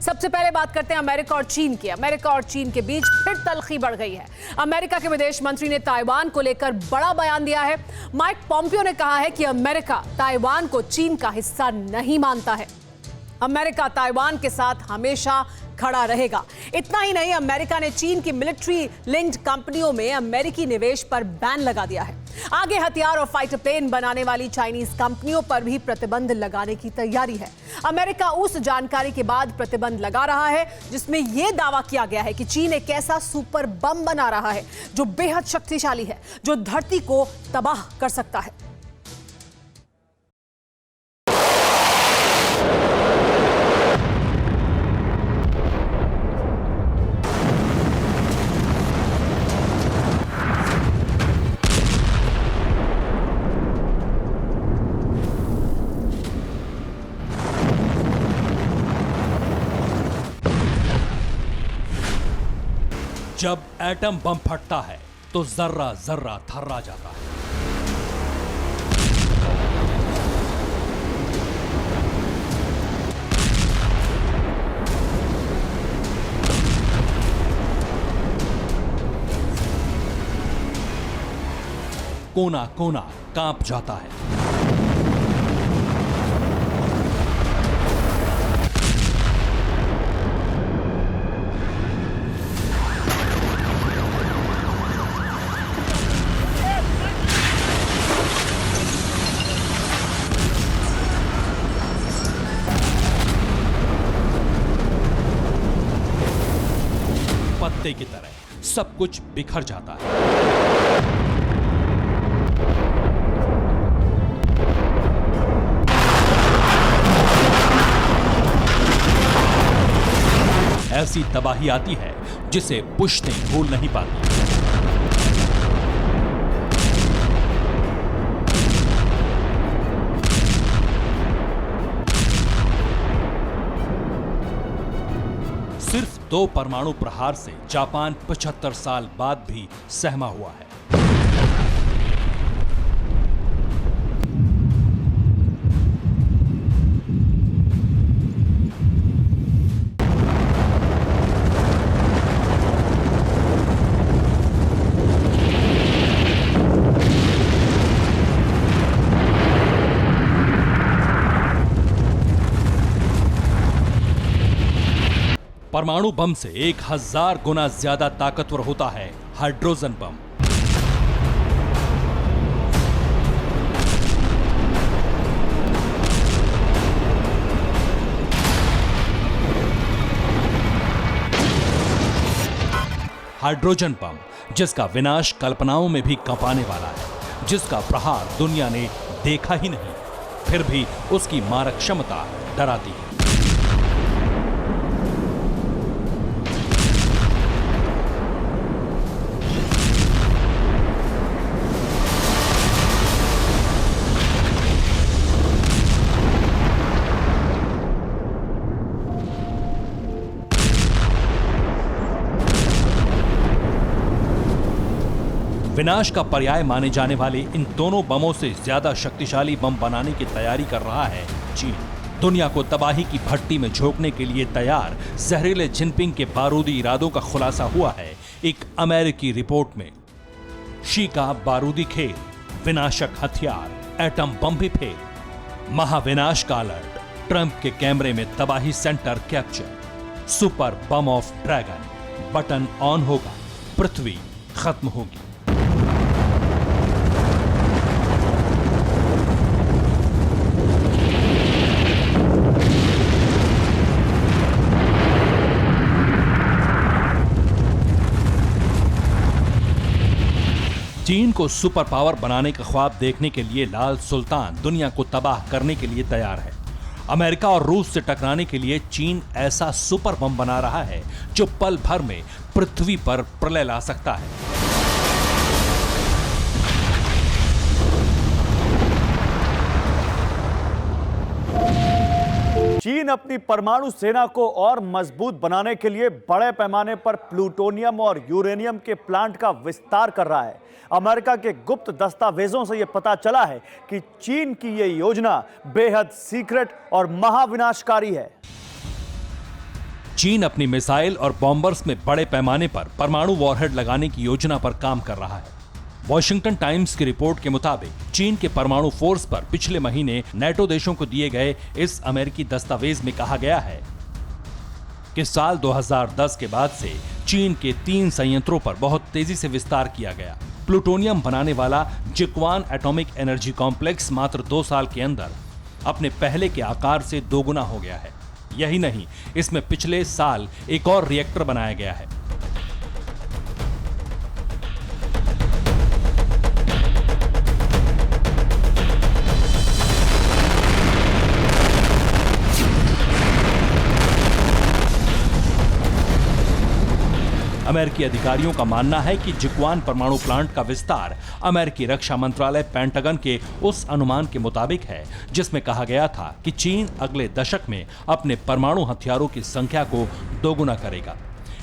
सबसे पहले बात करते हैं अमेरिका और चीन की। अमेरिका और चीन के बीच फिर तल्खी बढ़ गई है। अमेरिका के विदेश मंत्री ने ताइवान को लेकर बड़ा बयान दिया है। माइक पॉम्पियो ने कहा है कि अमेरिका ताइवान को चीन का हिस्सा नहीं मानता है। अमेरिका ताइवान के साथ हमेशा खड़ा रहेगा। इतना ही नहीं, अमेरिका ने चीन की मिलिट्री लिंक्ड कंपनियों में अमेरिकी निवेश पर बैन लगा दिया है। आगे हथियार और फाइटर प्लेन बनाने वाली चाइनीज कंपनियों पर भी प्रतिबंध लगाने की तैयारी है। अमेरिका उस जानकारी के बाद प्रतिबंध लगा रहा है जिसमें यह दावा किया गया है कि चीन एक ऐसा सुपर बम बना रहा है जो बेहद शक्तिशाली है, जो धरती को तबाह कर सकता है। जब एटम बम फटता है तो जर्रा जर्रा थर्रा जाता है। कोना कोना कांप जाता है। पत्ते की तरह सब कुछ बिखर जाता है। ऐसी तबाही आती है जिसे पुश्तें भूल नहीं पाती। सिर्फ 2 परमाणु प्रहार से जापान 75 साल बाद भी सहमा हुआ है। परमाणु बम से 1000 गुना ज्यादा ताकतवर होता है हाइड्रोजन बम। हाइड्रोजन बम जिसका विनाश कल्पनाओं में भी कंपाने वाला है, जिसका प्रहार दुनिया ने देखा ही नहीं, फिर भी उसकी मारक क्षमता डराती है। विनाश का पर्याय माने जाने वाले इन दोनों बमों से ज्यादा शक्तिशाली बम बनाने की तैयारी कर रहा है चीन। दुनिया को तबाही की भट्टी में झोंकने के लिए तैयार जहरीले जिनपिंग के बारूदी इरादों का खुलासा हुआ है एक अमेरिकी रिपोर्ट में। शी का बारूदी खेल, विनाशक हथियार, एटम बम भी फेल, महाविनाश का अलर्ट, ट्रंप के कैमरे में तबाही centre capture, super bomb of dragon, button on होगा, पृथ्वी खत्म होगी। चीन को सुपर पावर बनाने का ख्वाब देखने के लिए लाल सुल्तान दुनिया को तबाह करने के लिए तैयार है। अमेरिका और रूस से टकराने के लिए चीन ऐसा सुपर बम बना रहा है जो पल भर में पृथ्वी पर प्रलय ला सकता है। चीन अपनी परमाणु सेना को और मजबूत बनाने के लिए बड़े पैमाने पर प्लूटोनियम और यूरेनियम के प्लांट का विस्तार कर रहा है। अमेरिका के गुप्त दस्तावेजों से यह पता चला है कि चीन की यह योजना बेहद सीक्रेट और महाविनाशकारी है। चीन अपनी मिसाइल और बॉम्बर्स में बड़े पैमाने पर परमाणु वॉरहेड लगाने की योजना पर काम कर रहा है। वॉशिंगटन टाइम्स की रिपोर्ट के मुताबिक चीन के परमाणु फोर्स पर पिछले महीने नेटो देशों को दिए गए इस अमेरिकी दस्तावेज में कहा गया है कि साल 2010 के बाद से चीन के 3 संयंत्रों पर बहुत तेजी से विस्तार किया गया। प्लूटोनियम बनाने वाला जिक्वान एटॉमिक एनर्जी कॉम्प्लेक्स मात्र 2 साल के अंदर अपने पहले के आकार से दोगुना हो गया है। यही नहीं, इसमें पिछले साल एक और रिएक्टर बनाया गया है। अमेरिकी अधिकारियों का मानना है कि जिक्वान परमाणु प्लांट का विस्तार अमेरिकी रक्षा मंत्रालय पेंटागन के उस अनुमान के मुताबिक है जिसमें कहा गया था कि चीन अगले दशक में अपने परमाणु हथियारों की संख्या को दोगुना करेगा।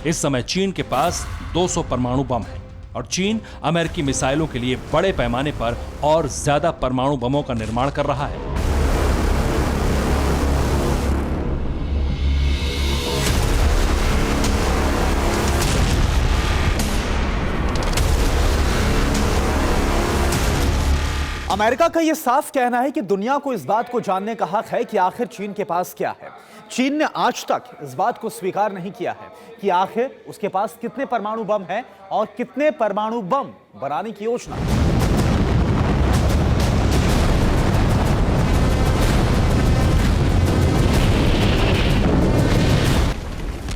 इस समय चीन के पास 200 परमाणु बम है और चीन अमेरिकी मिसाइलों के लिए बड़े पैमाने पर और ज्यादा परमाणु बमों का निर्माण कर रहा है। अमेरिका का यह साफ कहना है कि दुनिया को इस बात को जानने का हक है कि आखिर चीन के पास क्या है। चीन ने आज तक इस बात को स्वीकार नहीं किया है कि आखिर उसके पास कितने परमाणु बम हैं और कितने परमाणु बम बनाने की योजना है।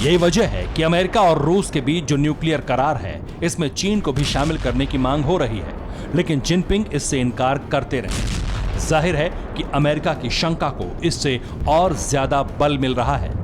यही वजह है कि अमेरिका और रूस के बीच जो न्यूक्लियर करार है, इसमें चीन को भी शामिल करने की मांग हो रही है, लेकिन जिनपिंग इससे इनकार करते रहे। जाहिर है कि अमेरिका की शंका को इससे और ज्यादा बल मिल रहा है।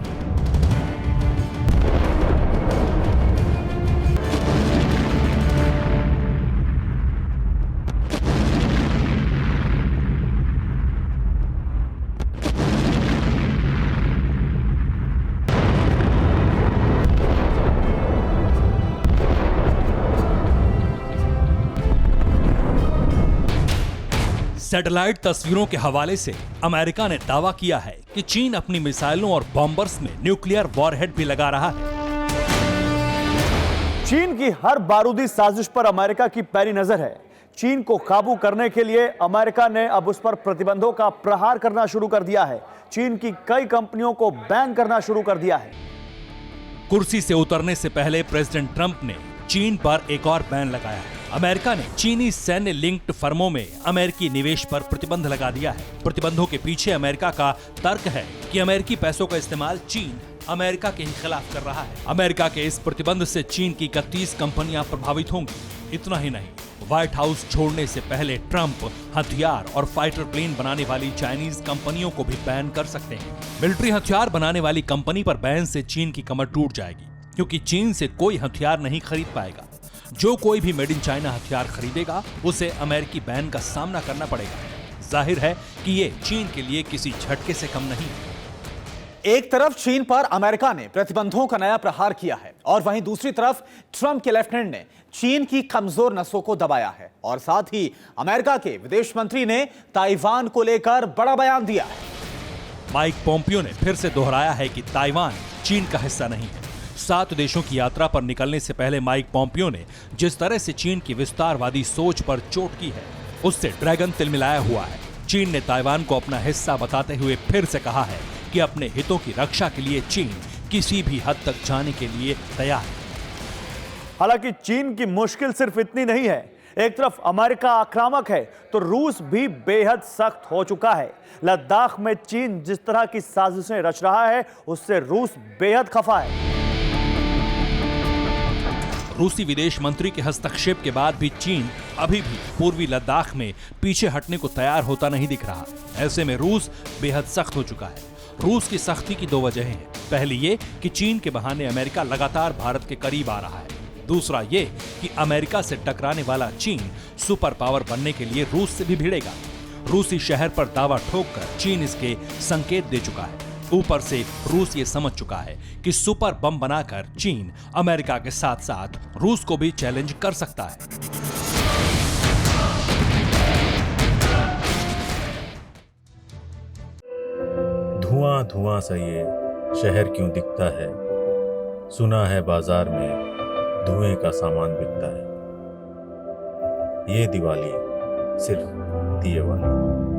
सैटेलाइट तस्वीरों के हवाले से अमेरिका ने दावा किया है कि चीन अपनी मिसाइलों और बॉम्बर्स में न्यूक्लियर वॉरहेड भी लगा रहा है। चीन की हर बारूदी साजिश पर अमेरिका की पैनी नजर है। चीन को काबू करने के लिए अमेरिका ने अब उस पर प्रतिबंधों का प्रहार करना शुरू कर दिया है। चीन की कई कंपनियों को बैन करना शुरू कर दिया है। कुर्सी से उतरने से पहले प्रेसिडेंट ट्रंप ने चीन पर एक और बैन लगाया है। अमेरिका ने चीनी सैन्य लिंक्ड फर्मों में अमेरिकी निवेश पर प्रतिबंध लगा दिया है। प्रतिबंधों के पीछे अमेरिका का तर्क है कि अमेरिकी पैसों का इस्तेमाल चीन अमेरिका के खिलाफ कर रहा है। अमेरिका के इस प्रतिबंध से चीन की 31 कंपनियां प्रभावित होंगी। इतना ही नहीं, व्हाइट हाउस छोड़ने से पहले ट्रंप हथियार और फाइटर प्लेन बनाने वाली चाइनीज कंपनियों को भी बैन कर सकते हैं। मिलिट्री हथियार बनाने वाली कंपनी पर बैन से चीन की कमर टूट जाएगी, क्योंकि चीन से कोई हथियार नहीं खरीद पाएगा। जो कोई भी मेड इन चाइना हथियार खरीदेगा उसे अमेरिकी बैन का सामना करना पड़ेगा। जाहिर है कि ये चीन के लिए किसी झटके से कम नहीं है। एक तरफ चीन पर अमेरिका ने प्रतिबंधों का नया प्रहार किया है और वहीं दूसरी तरफ ट्रंप के लेफ्टिनेंट ने चीन की कमजोर नसों को दबाया है और साथ ही अमेरिका के विदेश मंत्री ने ताइवान को लेकर बड़ा बयान दिया है। माइक पोम्पियो ने फिर से दोहराया है कि ताइवान चीन का हिस्सा नहीं है। 7 देशों की यात्रा पर निकलने से पहले माइक पोम्पियो ने जिस तरह से चीन की विस्तारवादी सोच पर चोट की है, उससे ड्रैगन तिलमिलाया हुआ है। चीन ने ताइवान को अपना हिस्सा बताते हुए फिर से कहा है कि अपने हितों की रक्षा के लिए चीन किसी भी हद तक जाने के लिए तैयार है। हालांकि चीन की मुश्किल सिर्फ इतनी नहीं है। एक तरफ अमेरिका आक्रामक है तो रूस भी बेहद सख्त हो चुका है। लद्दाख में चीन जिस तरह की साजिशें रच रहा है, उससे रूस बेहद खफा है। रूसी विदेश मंत्री के हस्तक्षेप के बाद भी चीन अभी भी पूर्वी लद्दाख में पीछे हटने को तैयार होता नहीं दिख रहा। ऐसे में रूस बेहद सख्त हो चुका है। रूस की सख्ती की 2 वजहें हैं। पहली ये कि चीन के बहाने अमेरिका लगातार भारत के करीब आ रहा है। दूसरा ये कि अमेरिका से टकराने वाला चीन सुपर पावर बनने के लिए रूस से भी भिड़ेगा। रूसी शहर पर दावा ठोककर चीन इसके संकेत दे चुका है। ऊपर से रूस ये समझ चुका है कि सुपर बम बनाकर चीन अमेरिका के साथ साथ रूस को भी चैलेंज कर सकता है। धुआं धुआं सा ये शहर क्यों दिखता है, सुना है बाजार में धुएं का सामान बिकता है, ये दिवाली सिर्फ दिए वाली।